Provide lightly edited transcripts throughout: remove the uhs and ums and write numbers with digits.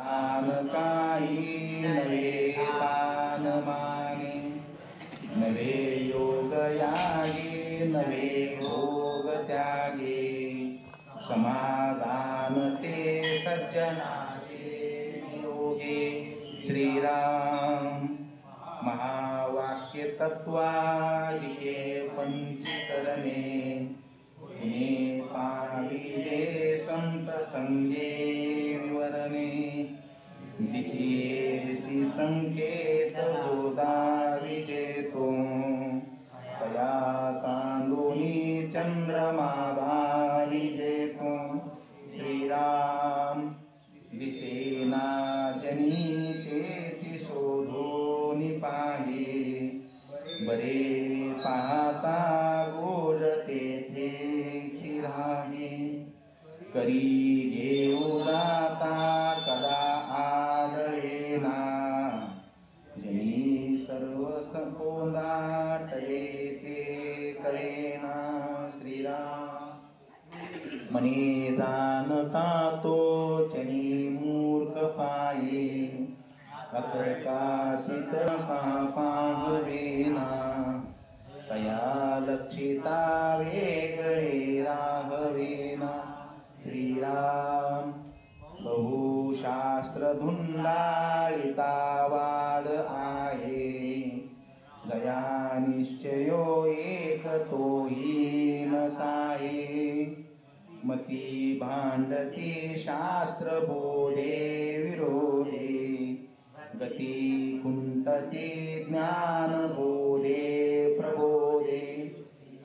तान काही नवे तान माने, नवे योग यागे नवे भोग त्यागे, समाधान ते सज्जनाचे योगे. श्रीराम महावाक्य तत्वादिके पंचीकरणे, पुणे पाविजे संत संगे विवरणे, द्वितीयेसी संकेत जोदा विजेतो, तया सांडूनी चंद्रमा भाविजेतो. श्रीराम दिसेना जनी तेची शोधोनी पाहे, बरे पाहता गोज तेथे राहे, करी घेऊ जाता कदा आढळेना, जनी सर्व सपोंदाटले ते कळेना. श्रीराम मनी जाणता तो चनी मूर्ख पाये, अतर्काशित का पाहवेना, तया लक्षिता वेगळे राहवेना. श्रीराम बहुशास्त्र धुंडाळिता वाद आहे, जया निश्चयो एक तोही नसाये, मती भांडती शास्त्र बोधे विरोधे, गती कुंटती ज्ञान बोधे प्रबोधे.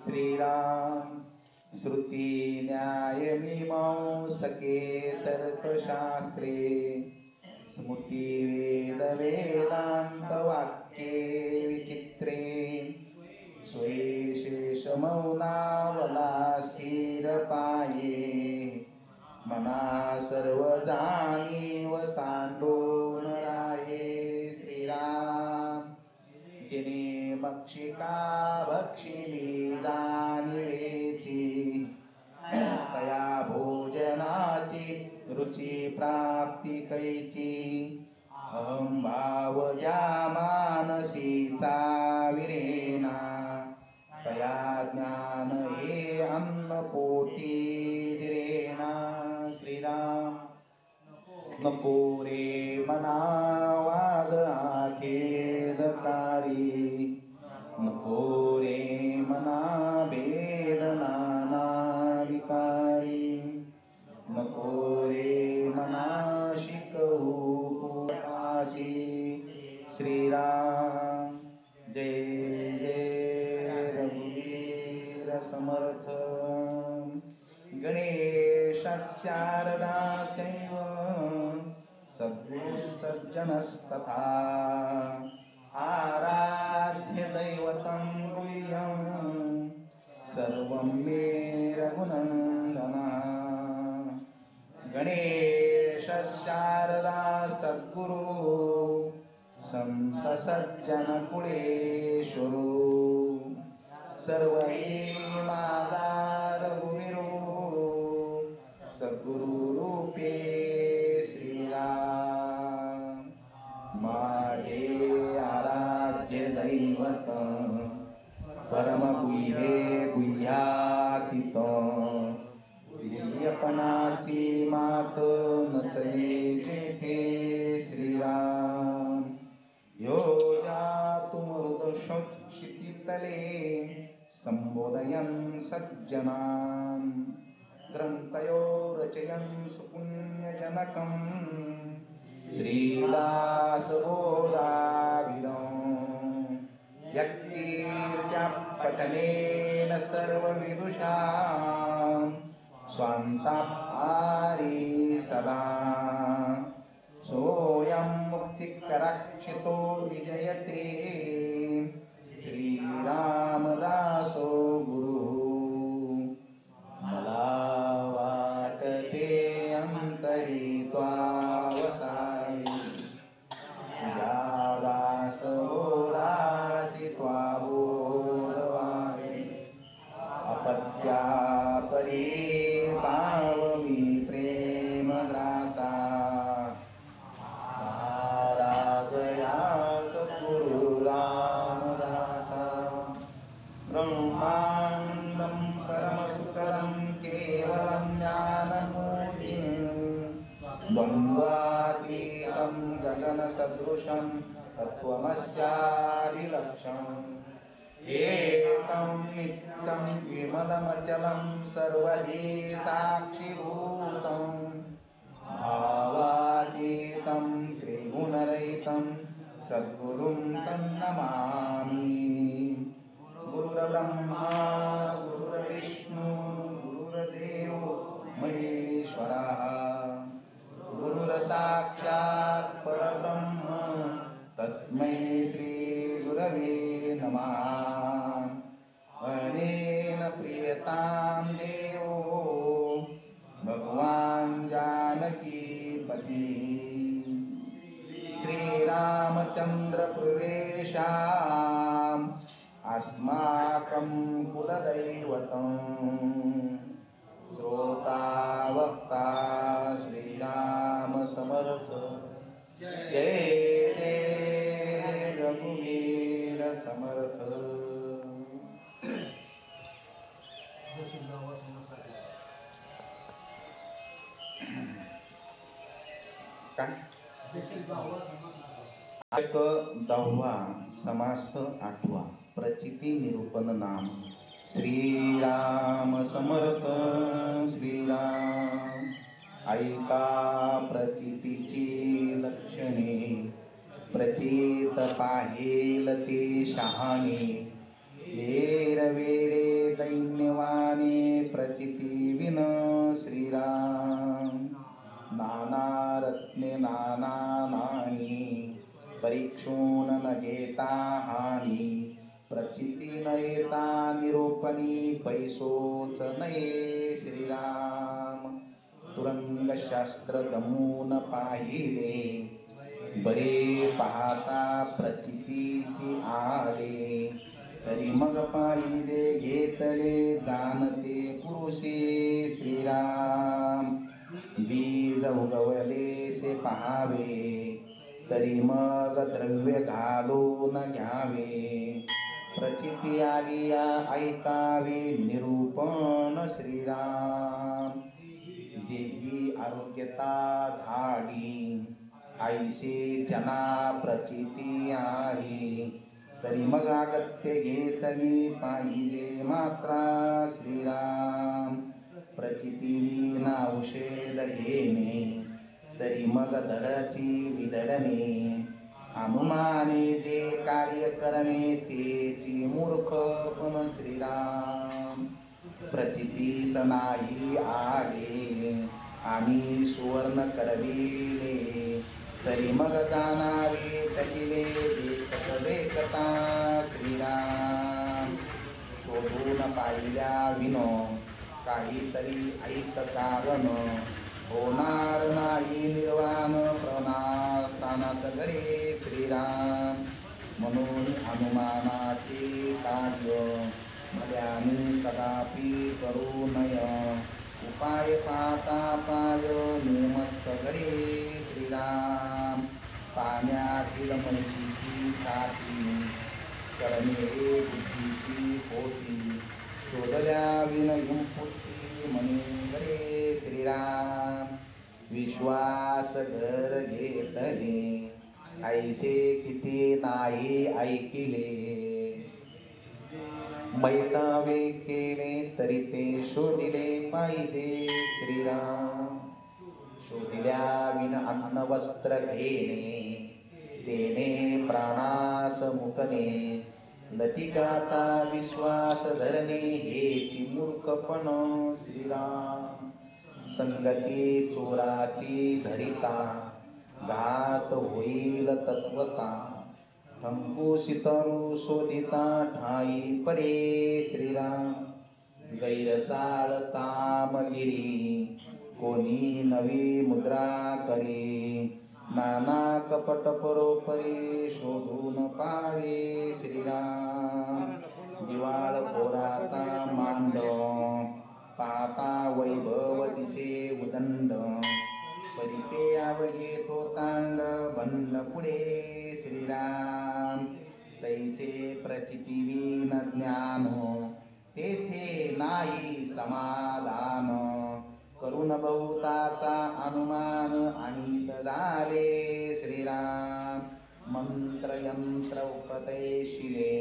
श्रीराम श्रुती न्याय मीमांसके तर्कशास्त्रे, स्मृती वेद वेदांत वाक्ये विचित्रे, स्वेशेष मौनावला स्थिर पाये, मना सर्व जाणीव सांडून राये. श्रीराम जिने भक्षिका भक्षिली जाणीवेची, तया भोजनाची रुची प्राप्ती कैची, अहं भाव ज्या मानसीचा विरेना, तया ज्ञान हे अन्न पोटी दिरेना. श्रीराम नको रे मना वाद आखेदकारी, नको रे मना भेद नाना विकारी, नको रे मना शिकवू पोटाशी. श्रीराम जय जय रघुवीर समर्थ. गणेश शारदा चैव सद्गुरु सज्जनस्तथा, आराध्य दैवतं गुह्यं सर्वं मे रघुनन्दनः. गणेश शारदा सद्गुरु संत सज्जन कुळेश्वरू, सर्व हे माझा रघुवीरू, सद्गुरु रूपे श्रीराम. माझे आराध्य दैवत परम गुह्ये गुह्यातीत, गुह्यपणाची मात नचये जेथे. श्रीराम यो जातु मृदशोत्क्षितितले, संबोधयन् सज्जनान्, ग्रंथयो रचयन् सुपुण्यजनकम्. श्रीदास बोधाभिधं यत्कीर्त्या पठनेन सर्वविदुषां, स्वान्तापारि सदा. सोऽयं मुक्तिकरक्षितो विजयते, श्रीरामदासो गुरुः. मला वाटते अंतरी त्वावसावी, तुझ्या दासोदासी त्वा बोधवावे. अपत्यापरी पावमी प्रेमग्रासा, द्वन्द्वातीतं गगनसदृशं तत्त्वमस्यादिलक्ष्यम् एकं नित्यं विमलमचलं सर्वधी साक्षिभूतं भावातीतं त्रिगुणरहितं सद्गुरुं तन्नमामि। गुरुर्ब्रह्मा गुरुर्विष्णु गुरुर्देवो महेश्वरः गुरुर्साक्षात् परब्रह्म तस्मै श्री गुरवे नमः। अनेन प्रियतां देवो भगवान् जानकीपति श्रीरामचन्द्र प्रवेशाम् अस्माकं कुलदैवतम् श्रोता वक्ता श्रीराम समर्थ। जय जय रघुवीर समर्थ। काय 10वा समास 8वा प्रचिती निरूपण नाम। श्रीराम समर्थ श्रीराम। ऐका प्रचितीची लक्षणे प्रचित पाहेल ते शहाणे एरवेरे दैन्यवाने प्रचिती विन श्रीराम। नाना रत्ने नाना नाणी परीक्षून न घेता हानी प्रचिती न येता निरूपणी पैसोच नये श्रीराम। तुरंग शास्त्र दमून पाहिले बरे पाहता प्रचितीसी आले तरी मग पाहिजे घेतले जाणते पुरुषे श्रीराम। बीज उगवलेसे पहावे तरी मग द्रव्य घालून घ्यावे प्रचिती आलिया ऐकावे निरूपण श्रीराम। देही आरोग्यता झाली ऐसे जना प्रचिती आली तरी मग अगत्य घेतली पाहिजे मात्रा श्रीराम। प्रचिती विना औषध घेणे तरी मग धडची विदडणे अनुमाने जे कार्य करणे तेची मूर्खपण श्रीराम। प्रचितीस नाही आले आम्ही सुवर्ण करविले तरी मग जाणारे टकिले देखत देखता श्रीराम। शोधून पाहिल्या विनो काहीतरी ऐक कारण होणार नाही निर्वाण प्रणास्थानात घडे श्रीराम। म्हणून हनुमानाचे कार्य मल्याने कदापि करू नय उपाय पाहता पाय नेमस्त घडे श्रीराम। पाण्यातील म्हशीची साथी करणे बुद्धीची पोटी शोधल्या विनयुक्ती म्हणे घडे श्रीराम। विश्वास घर घेतले ऐसे किती नाही ऐकिले मैतावे केले तरी ते शोधिले पाहिजे श्रीराम। शोधिल्या विन अन्न वस्त्र घेणे देणे प्राणास मुकणे लतिकाता विश्वास धरणे हेची मूर्खपण श्रीराम। संगती चोराची धरिता घात होईल तत्वता ठंकुसितरू शोधिता ठाई पडे श्रीराम। गैरसाळ तामगिरी कोणी नवी मुद्रा करी नाना कपट परोपरी शोधून पावे श्रीराम। दिवाळ पोराचा मांड पाहता वैभव दिसे उदंड परिते आवगे तो तांड बंड पुढे श्रीराम। तैसे प्रचितीविन ज्ञान तेथे नाही समाधान करून बहुताचा अनुमान आणि झाले श्रीराम. मंत्रयंत्र उपदेशिले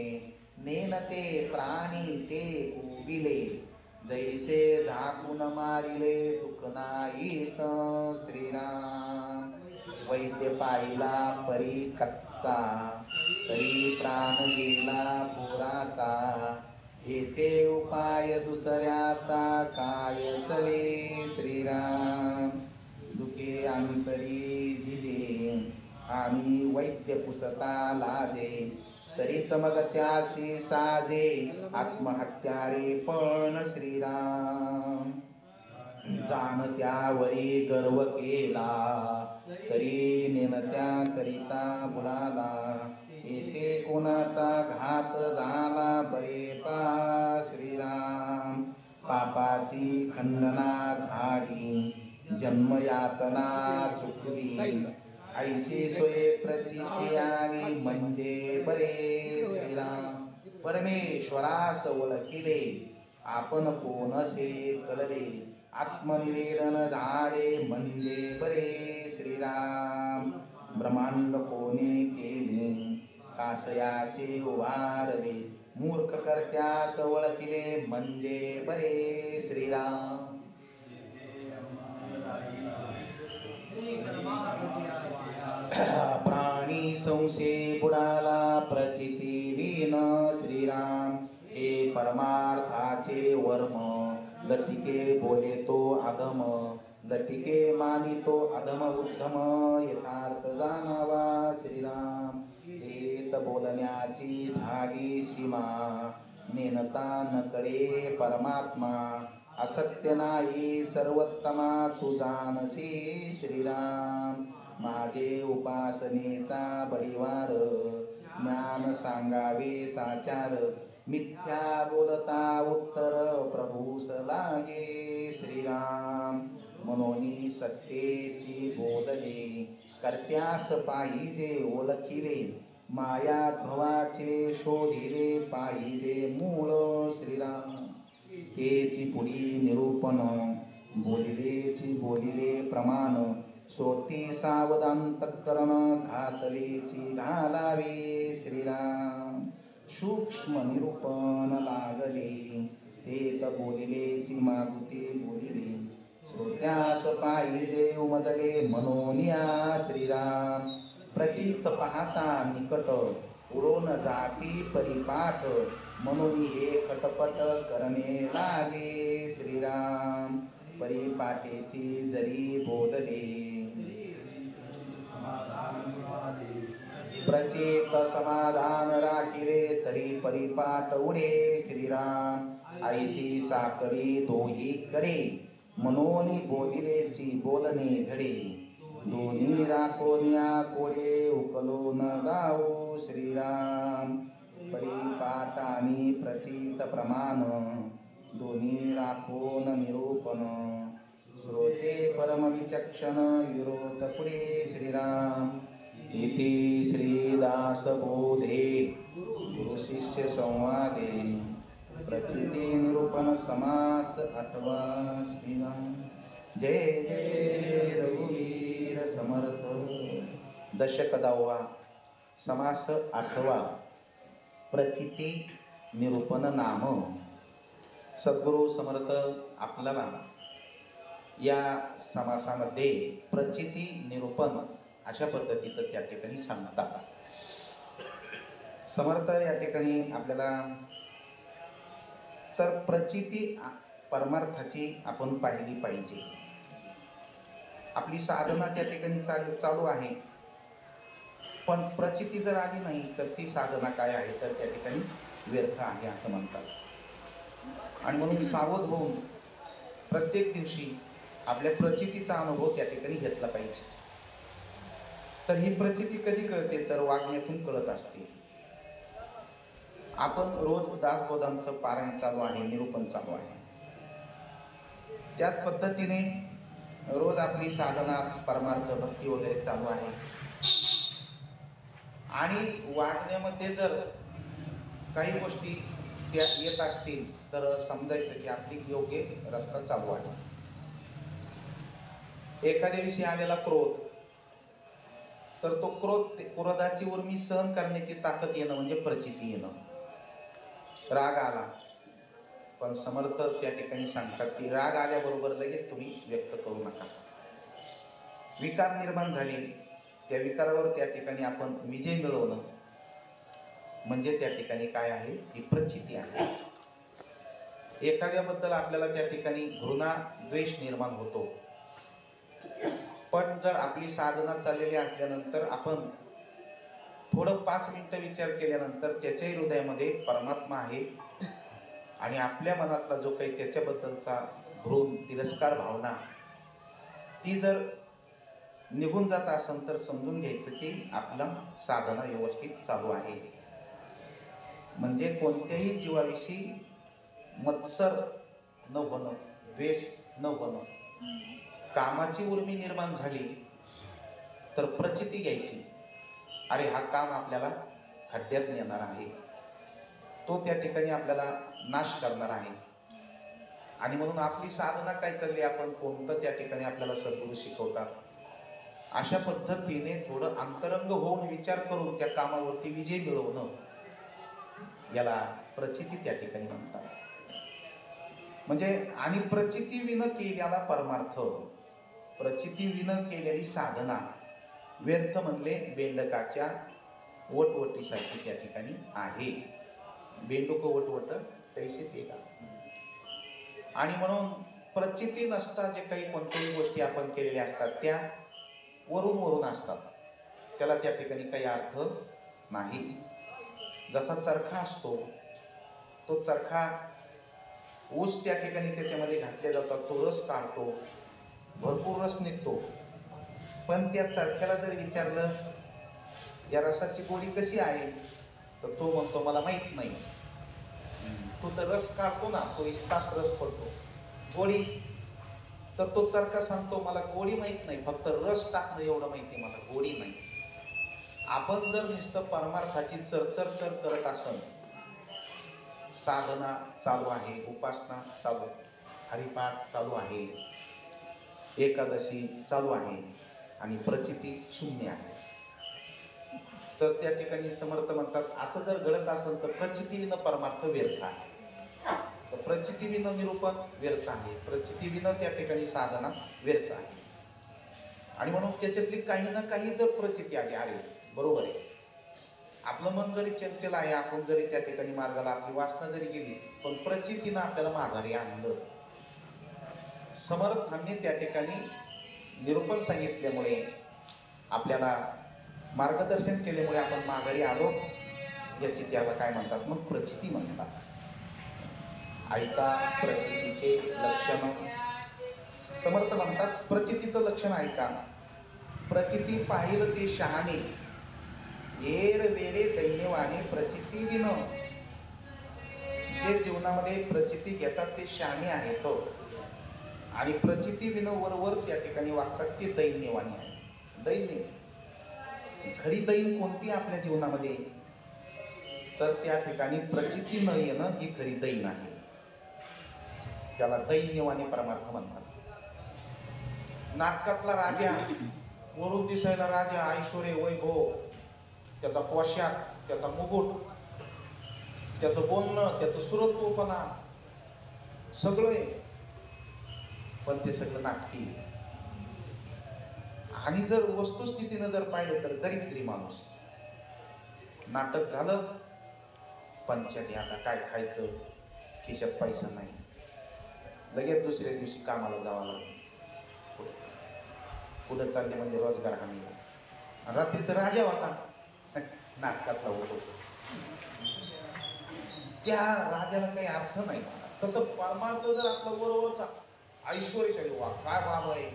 नेनते प्राणी ते उबिले. जैसे झाकून मारिले दुःख नाहीत श्रीराम. वैद्य पाहिला परी कच्चा तरी प्राण गेला पोराचा. येथे उपाय दुसऱ्याचा काय चले श्रीराम. दुखे अंतरी झिले आणि वैद्य पुसता लाजे. तरी चमकत्यासी साजे आत्महत्यारे पण श्रीराम. जाणत्यावरी गर्व केला तरी नेनत्या करिता बुडाला. येथे कोणाचा घात झाला बरे पा श्रीराम. पापाची खंडना झाली जन्मयातना चुकली. ऐशी सोय प्रचिती आली म्हणजे बरे श्रीराम. परमेश्वरास ओळखिले आपण कोण असे कळले. आत्मनिवेदन झाले म्हणजे बरे श्रीराम. ब्रह्मांड कोणी केले कासयाचे उभारले. मूर्ख कर्त्यास ओळखिले म्हणजे बरे श्रीराम. प्राणी संशय बुडाला प्रचिती विन श्रीराम. हे परमार्थाचे वर्म लटिके बोले तो अधम. लटिके मानितो अधम उद्धम यथार्थ जाणावा श्रीराम. हेत बोलण्याची झाली सीमा नेनता नकळे परमात्मा. असत्य नाही सर्वोत्तमा तू जानसी श्रीराम. माझे उपासनेचा बळीवार ज्ञान सांगावे साचार. मिथ्या बोलता उत्तर प्रभूस लागे श्रीराम. मनोनी सत्तेची बोलले कर्त्यास पाहिजे ओळखिले. मायाद्भवाचे शोधिले पाहिजे मूळ श्रीराम. हेची पुढी निरूपण बोलिलेची बोलिले प्रमाण. सोती सावधांतकरण घातलेची घालावे श्रीराम. सूक्ष्म निरूपण लागले तेत बोलिलेची मागुते बोलिले. श्रोत्यास पाहिजे उमजले मनोनिया श्रीराम. प्रचित पाहता निकट उडून जाती परिपाठ. म्हणून हे खटपट करणे लागे श्रीराम. परिपाठेची जरी बोलले प्रचित समाधान राखिले तरी परिपाठ उडे श्रीराम. ऐशी साकळी दोही कडे मनोनी बोलिलेची बोलणे घडे. दोन्ही राखोन्या कोडे उकलो न गाऊ श्रीराम. परिपाठ आणि प्रचित प्रमाण दोन्ही राखोन निरूपण. श्रोते परमविचक्षण विरोध पुढे श्रीराम. इति श्रीदासबोधे गुरुशिष्य संवादे प्रचिती निरूपण समास आठवा श्रीराम. जय जय रघुवीर समर्थ. दशक 10वा समास 8वा प्रचिती निरूपण नाम. सद्गुरु समर्थ आपल्याला या समासामध्ये प्रचिती निरूपण अशा पद्धतीचं त्या ठिकाणी सांगतात. समर्थ या ठिकाणी आपल्याला तर प्रचिती परमार्थाची आपण पाहिली पाहिजे. आपली साधना त्या ठिकाणी चालू आहे, पण प्रचिती जर आली नाही तर ती साधना काय आहे तर त्या ठिकाणी व्यर्थ आहे असं म्हणतात. आणि म्हणून सावध होऊन प्रत्येक दिवशी आपल्या प्रचितीचा अनुभव त्या ठिकाणी घेतला पाहिजे. तर ही प्रचिती कधी कळते तर वागण्यातून कळत असते. आपण रोज दासबोधांचं पारायण चालू आहे, निरूपण चालू आहे. त्याच पद्धतीने रोज आपली साधना परमार्थ भक्ती वगैरे चालू आहे. आणि वागण्यामध्ये जर काही गोष्टी त्या येत असतील तर समजायचं की आपली योग्य रस्ता चालू आहे. एखाद्या विषयी आलेला क्रोध तर तो क्रोधाची उर्मी सहन करण्याची ताकद येणं म्हणजे प्रचिती येणं. राग आला, पण समर्थ त्या ठिकाणी सांगतात की राग आल्याबरोबर लगेच तुम्ही व्यक्त करू नका. विकार निर्माण झाले, त्या विकारावर त्या ठिकाणी आपण विजय मिळवणं म्हणजे त्या ठिकाणी काय आहे, ही प्रचिती आहे. एखाद्याबद्दल आपल्याला त्या ठिकाणी घृणा द्वेष निर्माण होतो, पण जर आपली साधना चाललेली असल्यानंतर आपण थोडं 5 मिनिटं विचार केल्यानंतर त्याच्याही हृदयामध्ये परमात्मा आहे आणि आपल्या मनातला जो काही त्याच्याबद्दलचा भ्रूण तिरस्कार भावना ती जर निघून जात असेल तर समजून घ्यायचं की आपलं साधना व्यवस्थित चालू आहे. म्हणजे कोणत्याही जीवाविषयी मत्सर न होणं, द्वेष न होणं. कामाची उर्मी निर्माण झाली तर प्रचिती घ्यायची, अरे हा काम आपल्याला खड्ड्यात नेणार आहे, तो त्या ठिकाणी आपल्याला नाश करणार आहे. आणि म्हणून आपली साधना काय चालली, आपण कोणतं त्या ठिकाणी आपल्याला सद्गुरू शिकवतात, अशा पद्धतीने थोडं अंतरंग होऊन विचार करून त्या कामावरती विजय मिळवणं, याला प्रचिती त्या ठिकाणी म्हणतात. म्हणजे आणि प्रचिती विन केलेला परमार्थ, प्रचिती विन केलेली साधना व्यर्थ म्हणले बेंडकाच्या वटवटीसारखी त्या ठिकाणी आहे. बेंडूक वटवट तैसेच एका. आणि म्हणून प्रचिती नसता जे काही कोणत्याही गोष्टी आपण केलेल्या असतात त्या वरून वरून असतात, त्याला त्या ठिकाणी काही अर्थ नाही. जसा चरखा असतो, तो चरखा ऊस त्या ठिकाणी त्याच्यामध्ये घातले जातात, तो रस काढतो, भरपूर रस निघतो, पण त्या चरख्याला जर विचारलं या रसाची गोडी कशी आहे, तर तो म्हणतो मला माहित नाही. तो तर रस काढतो ना, 24 तास रस पडतो, गोडी, तर तो चरखा सांगतो मला गोडी माहित नाही, फक्त रस टाकणं एवढं माहिती, मला गोडी नाही. आपण जर नुसतं परमार्थाची चरचर करत असेल, साधना चालू आहे, उपासना चालू, हरिपाठ चालू आहे, एकादशी चालू आहे आणि प्रचिती शून्य आहे, तर त्या ठिकाणी समर्थ म्हणतात असं जर घडत असेल तर प्रचितीविना परमार्थ व्यर्थ आहे. तर प्रचितीविना निरूपण व्यर्थ आहे, प्रचितीविना त्या ठिकाणी साधना व्यर्थ आहे. आणि म्हणून त्याच्यातली काही ना काही जर प्रचिती आली, अरे बरोबर आहे, आपलं मन जरी चंचल आहे, आपण जरी त्या ठिकाणी मार्गाला आपली वासना जरी गेली, पण प्रचितीनं आपल्याला माघारी आणलं. समर्थांनी त्या ठिकाणी निरूपण सांगितल्यामुळे, आपल्याला मार्गदर्शन केल्यामुळे आपण माघारी आलो, याची त्याला काय म्हणतात, मग प्रचिती म्हणतात. ऐका प्रचितीचे लक्षण. समर्थ म्हणतात प्रचितीचं लक्षण ऐका. प्रचिती पाहिलं ते शहाणे, एर वेरे दैन्यवाने प्रचिती विन. जे जीवनामध्ये प्रचिती घेतात ते शहाणे आहेत, आणि प्रचिती विन वरवर त्या ठिकाणी वागतात ते दैन्यवाने आहे. दैन्य, खरी दैन कोणती आपल्या जीवनामध्ये, तर त्या ठिकाणी प्रचिती न येणं ही खरी दैन आहे. त्याला दैन्यवाने परमार्थ म्हणतात. नाटकातला राजा, वरून दिसायला राजा, ऐश्वर्य वैभव, त्याचा पोशाख, त्याचा मुकुट, त्याचं बोलणं, त्याचं सुरत्वपणा सगळं आहे, पण ते सगळं नाटकी. आणि जर वस्तुस्थितीनं जर पाहिलं तर दरिद्री माणूस. नाटक झालं, पंचायती, आता काय खायचं, खिशात पैसा नाही, लगेच दुसऱ्या दिवशी कामाला जावं लागलं, पुढे चालले म्हणजे रोजगार हमी. रात्री तर राजा होता, नाटकातला होतो, त्या राजाला काही अर्थ नाही. तसं परमार्थ जर आपला बरोबरचा ऐश्वर्यशाली, वा काय बाबा आहे,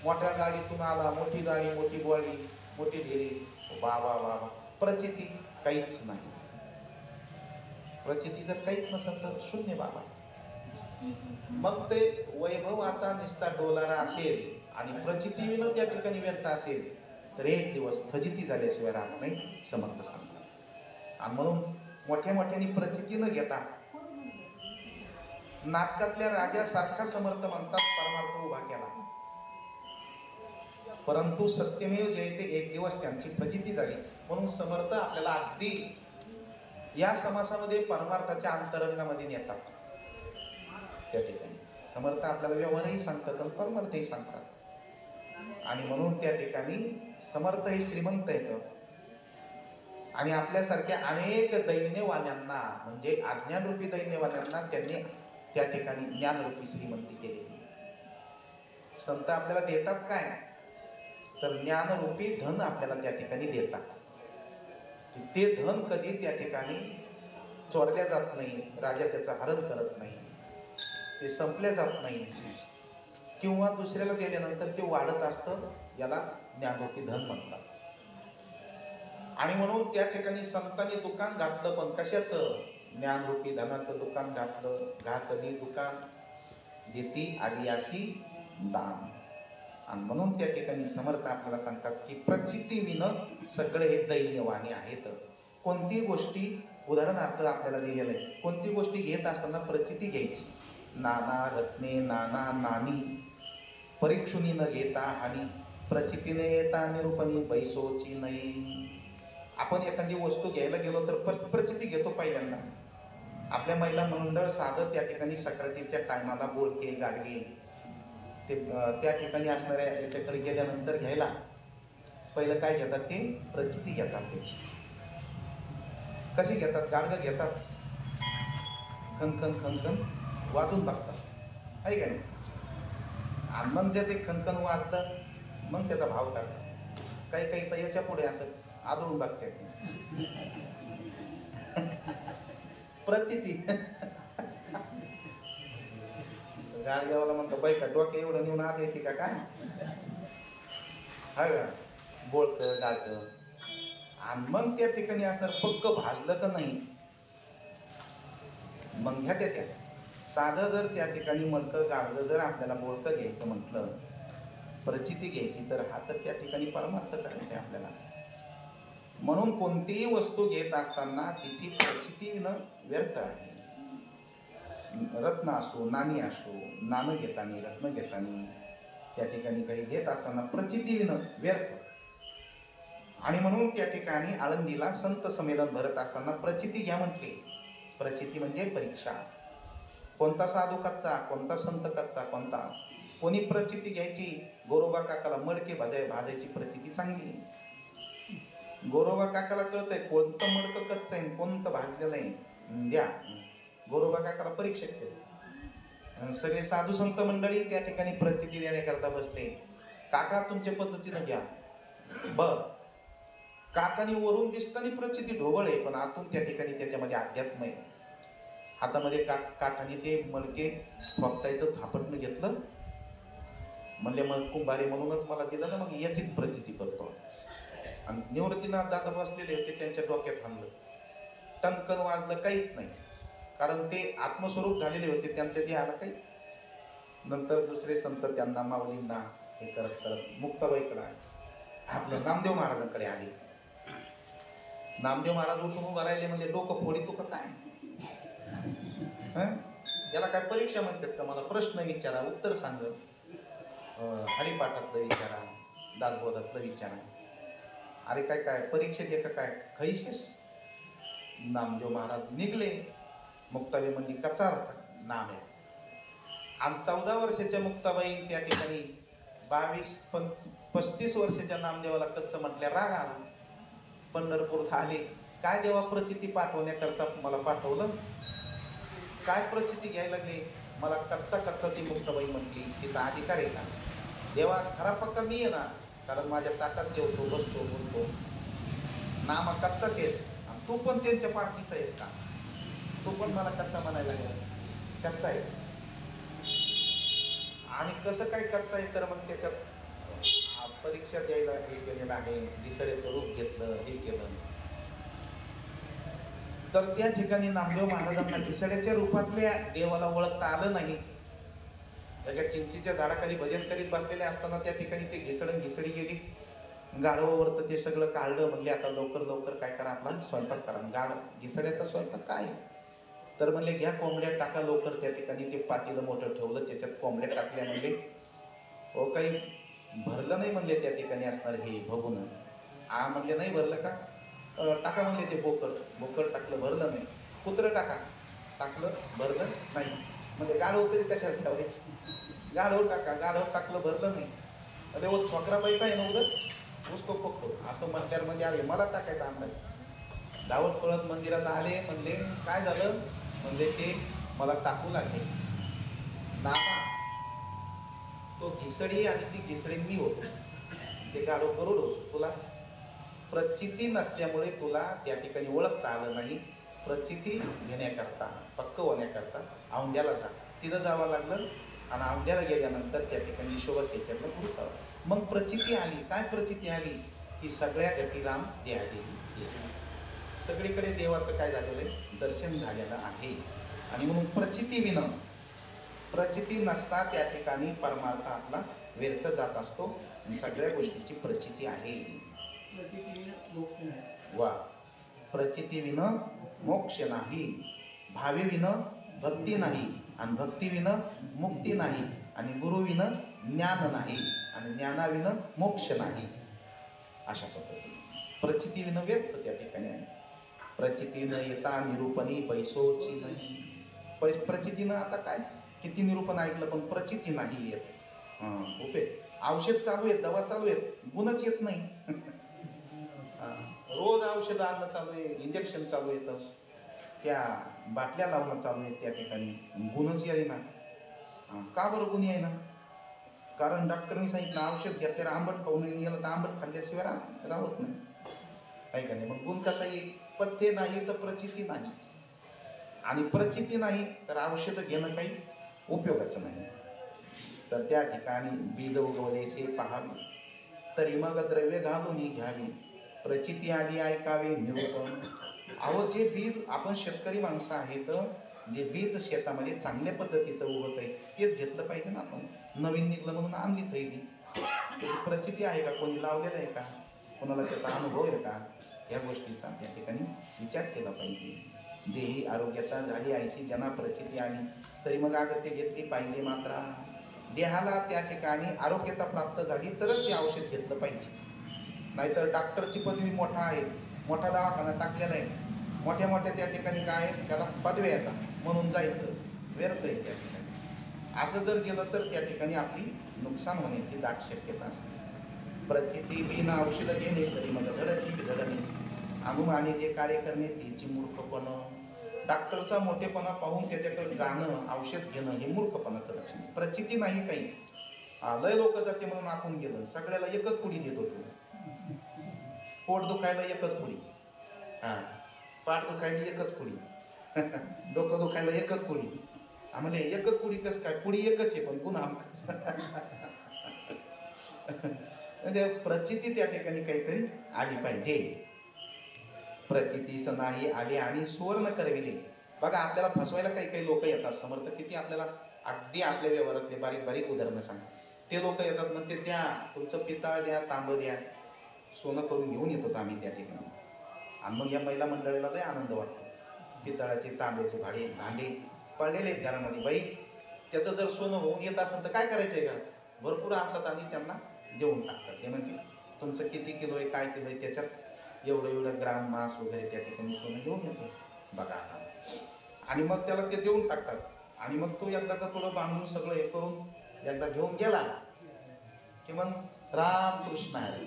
मोठ्या गाडीतून आला, मोठी गाडी, मोठी बॉडी, मोठी ढेरी, बाबा बाबा, प्रचिती काहीच नाही. प्रचिती जर काहीच नसेल तर शून्य बाबा. मग ते वैभवाचा निस्ता डोलारा असेल आणि प्रचिती विन त्या ठिकाणी व्यर्थ असेल तर एक दिवस फजिती झाल्याशिवाय राहत नाही, समर्थ सांगतात. आणि म्हणून मोठ्या मोठ्याने प्रचिती न घेता नाटकातल्या राजासारखा समर्थ म्हणतात परमार्थ उभा केला. परंतु सत्यमेव जयते, एक दिवस त्यांची प्रचिती झाली. म्हणून समर्थ आपल्याला अगदी या समासामध्ये परमार्थाच्या अंतरंगामध्ये नेतात. त्या ठिकाणी समर्थ आपल्याला व्यवहारही सांगतात आणि परमार्थही सांगतात. आणि म्हणून त्या ठिकाणी समर्थ हे श्रीमंत येतं. आणि आपल्यासारख्या अनेक दैन्यवान्यांना, म्हणजे अज्ञानरूपी दैन्यवान्यांना त्यांनी त्या ठिकाणी ज्ञानरूपी श्रीमंती केली. संत आपल्याला देतात काय, तर ज्ञानरूपी धन आपल्याला त्या ठिकाणी देतात. ते धन कधी त्या ठिकाणी चोरल्या जात नाही, राजा त्याचं हरण करत नाही, ते संपल्या जात नाही, किंवा दुसऱ्याला दिल्यानंतर ते वाढत असतं. याला ज्ञानरूपी धन म्हणतात. आणि म्हणून त्या ठिकाणी संतांनी दुकान घातलं, पण कशाचं, ज्ञानरूपी धनाचं दुकान घातलं. घातली दुकान जेती आली अशी दान. आणि म्हणून त्या ठिकाणी समर्थ आपल्याला सांगतात की प्रचिती विन सगळे हे दैन्यवाणी आहेत. कोणती गोष्टी, उदाहरणार्थ आपल्याला दिलेलं आहे, कोणती गोष्टी घेत असताना प्रचिती घ्यायची. नाना रत्ने नाना नानी परीक्षुनी न घेता हानी, प्रचितीने येता निरूपणी बैसोची नाही. आपण एखादी वस्तू घ्यायला गेलो तर प्रचिती घेतो पहिल्यांदा. आपल्या महिला मंडळ साधं त्या ठिकाणी सक्रातीच्या टायमाला बोलके गाडगे ते त्या ठिकाणी असणाऱ्या याच्याकडे गेल्यानंतर घ्यायला पहिलं काय घेतात, ते प्रचिती घेतात. त्याची कशी घेतात, गाडगं घेतात, खनखन खनखन वाजून बघतात, आहे का नाही. आणि मग जे ते खनखन वाजतं मग त्याचा भाव करतात. काही काही तर याच्या पुढे असं आदळून बघतात. प्रचिती. गाडग्यावाला म्हणतो, बाई का डोके एवढं नेऊन आत येते का काय, हा का बोलतं गाडतं. आणि मग त्या ठिकाणी असणार पक्क भाजलं का नाही, मग ह्या त्या साधं जर त्या ठिकाणी मडकं गाडगं जर आपल्याला बोलकं घ्यायचं म्हटलं, प्रचिती घ्यायची, तर हा तर त्या ठिकाणी परमार्थ करायचे आपल्याला. म्हणून कोणतीही वस्तू घेत असताना तिची प्रचिती न व्यर्थ आहे. रत्न असो नाणी असो, नाणं घेताना रत्न घेताना त्या ठिकाणी काही घेत असताना प्रचिती न व्यर्थ. आणि म्हणून त्या ठिकाणी आळंदीला संत संमेलन भरत असताना प्रचिती घ्या म्हटले. प्रचिती म्हणजे परीक्षा. कोणता साधू कच्चा, कोणता संत कच्चा, कोणता. कोणी प्रचिती घ्यायची, गोरोबा काकाला मडके भाजायची प्रचिती चांगली. गोरोबा काकाला कळतंय कोणतं मडकं कच्चं आहे कोणतं भाजलेलं आहे, द्या. गोरोबा काकाला परीक्षेत केलं. सगळे साधू संत मंडळी त्या ठिकाणी प्रचिती देण्याकरता बसले. काका तुमच्या पद्धतीनं घ्या. बर, काकानी वरून दिसताना प्रचिती ढोबळ आहे, पण आतून त्या ठिकाणी त्याच्यामध्ये अध्यात्म आहे. हातामध्ये काकाने ते मडके फक्तायचं थापटणं घेतलं. म्हणले मग कुंभारे म्हणूनच मला दिलं ना, मग याचीच प्रचिती करतो. आणि निवृत्तीनाथ दादा बसलेले होते, त्यांच्या डोक्यात आणलं, टंकन वाजलं, काहीच नाही. कारण ते आत्मस्वरूप झालेले होते, त्यांच्या ते आलं काही. नंतर दुसरे संत त्यांना माऊलींना हे करत करत मुक्ताबाईकडे आपलं नामदेव महाराजांकडे आले. नामदेव महाराज उठून उभं राहिले, म्हणजे डोकं फोडी तू का काय, याला काय परीक्षा म्हणतात का, मला प्रश्न विचारा उत्तर सांग. हरिपाठातलं विचारा, दासबोधातलं विचारा. अरे काय काय परीक्षेत एका काय खैसेस. नामदेव महाराज निघले. मुक्ताबाई म्हणजे कचार नाम आहे. आणि 14 वर्षाच्या मुक्ताबाई त्या ठिकाणी 22-35 वर्षाच्या नामदेवाला कच्च म्हटल्या राग आला. पंढरपूर आले, काय देवा प्रचिती पाठवण्याकरता मला पाठवलं, काय प्रचिती घ्यायला लागली, मला कच्चा कच्चा ती मुक्ताबाई म्हटली, तिचा अधिकार आहे का. देवा खरा पक्का मी आहे ना, कारण माझ्या ताटात जेवतो बसतो बोलतो, नामा कच्चाच आहेस, आणि तू पण त्यांच्या पार्टीचा आहेस का, तू पण मला कच्चा म्हणायला लागला. कच्चा आहे. आणि कसं काय कच्चा आहे, तर मग त्याच्यात परीक्षा द्यायला हे केलेलं आहे, घिसड्याचं रूप घेतलं, हे केलं. तर त्या ठिकाणी नामदेव महाराजांना घिसड्याच्या रूपातल्या देवाला ओळखता आलं नाही. त्या चिंचीच्या झाडाखाली भजन करीत बसलेले असताना त्या ठिकाणी ते घिसडी गेली गाढवावर, तर ते सगळं काढलं. म्हणले आता लवकर लवकर काय करा, आपला स्वयंपाक करा. घिसड्याचा स्वयंपाक काय, तर म्हणले घ्या कोंबड्या टाका लवकर. त्या ठिकाणी ते पातेलं मोठं ठेवलं, त्याच्यात कोंबड्या टाकल्या. म्हणले हो काही भरलं नाही म्हणले त्या ठिकाणी असणार हे बघून. म्हणले नाही भरलं का? टाका म्हणले ते बोकड टाकलं, भरलं नाही. कुत्रं टाका, टाकलं, भरलं नाही. म्हणजे गाढव तरी कशाला ठेवायची? गाढव टाका, गाढव टाकलं, भरलं नाही. अरे वो छोकरा बैठा आहे ना उधर, उसको पकडो असं म्हटल्यावर म्हणजे अरे मला टाकायचा अंदाज. धावत पळत मंदिरात आले, म्हणले काय झालं? म्हणले ते मला टाकू लागले. नामा तो घिसडी आणि ती घिसडी मी होतो, ते गाढव करोड होतो. तुला प्रचिती नसल्यामुळे तुला त्या ठिकाणी ओळखता आलं नाही. प्रचिती घेण्याकरता, पक्क होण्याकरता औंध्याला जा. तिथं जावं लागलं आणि औंध्याला गेल्यानंतर त्या ठिकाणी यशोवतेच्याकडे गुरु करावं. मग प्रचिती आली. काय प्रचिती आली? की सगळ्या गटीराम देहादेवी, सगळीकडे देवाचं काय झालेलं आहे? दर्शन झालेलं आहे. आणि म्हणून प्रचिती नसता त्या ठिकाणी परमार्थ आपला व्यर्थ जात असतो. सगळ्या गोष्टीची प्रचिती आहे. वा, प्रचिती विन मोक्ष नाही, भावे विन भक्ती नाही, आणि भक्ती विन मुक्ती नाही, आणि गुरु विन ज्ञान नाही, आणि ज्ञानाविन मोक्ष नाही. अशा पद्धतीने प्रचिती विन व्यर्थ त्या ठिकाणी आहे. प्रचिती न येता निरूपणी पैसोची नाही. प्रचितीनं आता काय किती निरूपण ऐकलं पण प्रचिती नाही येत. औषध चालू आहे, दवा चालू आहे, गुणच येत नाही. रोज औषध आणणं चालू आहे, इंजेक्शन चालू येतं, त्या बाटल्या लावणं चालू आहे, त्या ठिकाणी गुणच येईना. का बरं गुण येईना? कारण डॉक्टरनी सांगितलं औषध घ्या, त्याला आंबट खाऊ नये, याला तर आंबट खाल्ल्याशिवाय राहत नाही. काय का नाही? मग गुण कसा येईल? पथ्य नाही तर प्रचिती नाही, आणि प्रचिती नाही तर औषधं घेणं काही उपयोगाचं नाही. तर त्या ठिकाणी बीज उगवलेसे पाहावे, तरी मग द्रव्य घालून घ्यावी. प्रचिती आली ऐकावे निरूपण. अहो, जे बीज, आपण शेतकरी माणसं आहेत, जे बीज शेतामध्ये चांगल्या पद्धतीचं उगवत आहे तेच घेतलं पाहिजे ना. आपण नवीन निघलं म्हणून आणली थैली, त्याची प्रचिती आहे का? कोणी लावलेलं आहे का? कोणाला त्याचा अनुभव आहे का? या गोष्टीचा त्या ठिकाणी विचार केला पाहिजे. देही आरोग्यता झाली ऐशी जना प्रचिती आली, तरी मग ते घेतली पाहिजे. मात्र देहाला त्या ठिकाणी आरोग्यता प्राप्त झाली तरच ते औषध घेतलं पाहिजे. नाहीतर डॉक्टरची पदवी मोठा आहे, मोठा दवाखाना टाकलेला आहे, मोठ्या मोठ्या त्या ठिकाणी काय त्याला पदव्या येतात म्हणून जायचं, व्यर्थ आहे त्या ठिकाणी. असं जर केलं तर त्या ठिकाणी आपली नुकसान होण्याची दाट शक्यता असते. प्रचिती बिना औषध घेणे, तरी मग धडची बिघडणे. अनुमाने जे कार्य करणे त्याची मूर्खपण. डॉक्टरचा मोठेपणा पाहून त्याच्याकडे जाणं, औषध घेणं हे मूर्खपणाचं लक्षण. प्रचिती नाही काही. लय लोक जाते म्हणून आपण गेलं, सगळ्याला एकच पुडी देत होतो. पोट दुखायला एकच पुडी, पाठ दुखायला एकच पुडी, डोकं दुखायला एकच पुडी. आम्हाला एकच पुडी कसं काय? पुडी एकच आहे पण गुन्हा म्हणजे प्रचिती त्या ठिकाणी काहीतरी आली पाहिजे. प्रचितीस नाही आली आणि सुवर्ण करविले. बघा, आपल्याला फसवायला काही काही लोक येतात. समर्थ किती आपल्याला अगदी आपल्या व्यवहारातले बारीक बारीक उदाहरणं सांगतात. ते लोक येतात मग ते द्या, तुमचं पितळ द्या, तांब द्या, सोनं करून घेऊन येतो आम्ही त्या ठिकाणी. आणि मग या महिला मंडळीला लय आनंद वाटतो. पितळाचे तांब्याचे भांडे पडलेले आहेत घरामध्ये. बाई, त्याचं जर सोनं होऊन येत असेल तर काय करायचंय का? भरपूर आणतात आणि त्यांना देऊन टाकतात. ते म्हणते तुमचं किती किलो आहे, काय किलो आहे, त्याच्यात एवढं ग्राम मास वगैरे त्या ठिकाणी सोनं घेऊन येतो बघा आता. आणि मग त्याला ते देऊन टाकतात. आणि मग तो एकदा का थोडं बांधून सगळं हे करून एकदा घेऊन गेला की मग रामकृष्ण आहे.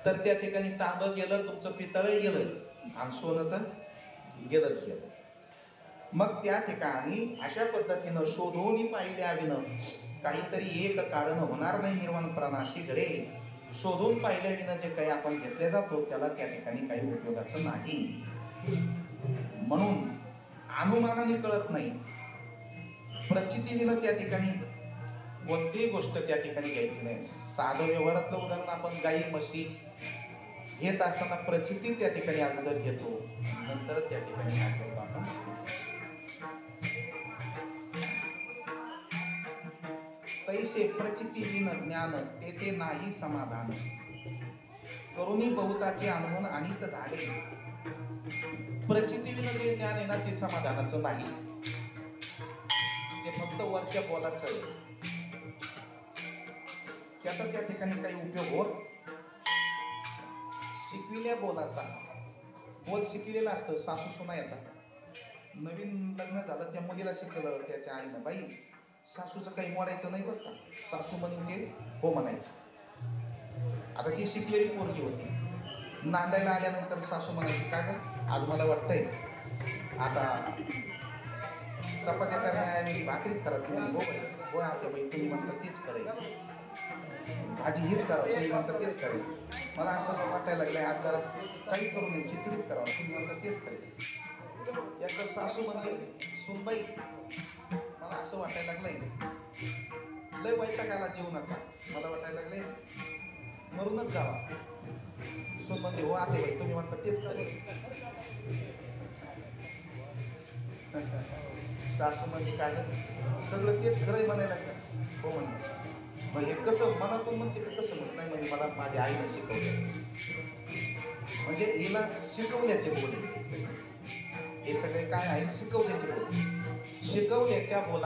तर त्या ठिकाणी तांब गेलं, तुमचं पितळ गेलं, आणि सोनं तर गेलंच गेलं. मग त्या ठिकाणी अशा पद्धतीनं शोधून पाहिले हवीनं, काहीतरी एक कारण होणार नाही निर्वाण प्राणाशी घडे. शोधून पाहिल्याविनं जे काही आपण घेतले जातो त्याला त्या ठिकाणी काही उपयोगाचं नाही. म्हणून अनुमानाने कळत नाही. प्रचितीविनं त्या ठिकाणी कोणतीही गोष्ट त्या ठिकाणी घ्यायची नाही. साधं व्यवहारातलं उदाहरण, आपण गाई म्हशी घेत असताना प्रचिती त्या ठिकाणी अगोदर घेतो, नंतर त्या ठिकाणी काय आपण तैसे प्रचिती विन ज्ञान तेथे नाही समाधान. करुणी बहुताचे अनुभव अनित झाले. प्रचिती विन जे ज्ञान आहे ना ते समाधानाचं नाही, ते फक्त वरच्या बोलाचं आहे. त्याचा त्या ठिकाणी काही उपयोग होत. शिकविल्या बोलाचा, बोल शिकलेला असतं. सासू सुना येतात, नवीन लग्न झालं, त्या मुलीला शिकवलं त्याच्या आईनं, बाई सासूचं काही मोडायचं नाही बरं का, सासू म्हणून ते हो म्हणायचं. आता ती शिकलेली पोरगी होती, नांदायला आल्यानंतर सासू म्हणायची, का गं आज मला वाटतंय आता चपात्या करण्याऐवजी भाकरीच करा. तुम्ही हो बाई, हो आत्या बाई, तुम्ही म्हणता तेच करेल, भाजी हीच करा, तुम्ही म्हणता तेच करेल. मला असं वाटायला लागलंय आज जरा काही करू नये, खिचडीच करावं, तुम्ही म्हणता तेच करेल. याचं सासू म्हणले, सुनबाई मला असं वाटायला लागलंय लय वैताग आला जीवनाचा, मला वाटायला लागलंय मरूनच जावा. सुन म्हणते, हो आते बाई, तुम्ही म्हणता तेच करेल. सासू म्हणजे काय सगळं तेच खरंय म्हणायला लागलं. हो म्हणते, मग हे कसं मनातून म्हणते का कसं म्हणत नाही, म्हणजे मला माझ्या आईनं शिकवलं, म्हणजे हिला शिकवल्याचे बोल. हे सगळे काय आहे, शिकवल्याचे बोल. शिकवल्याच्या बोला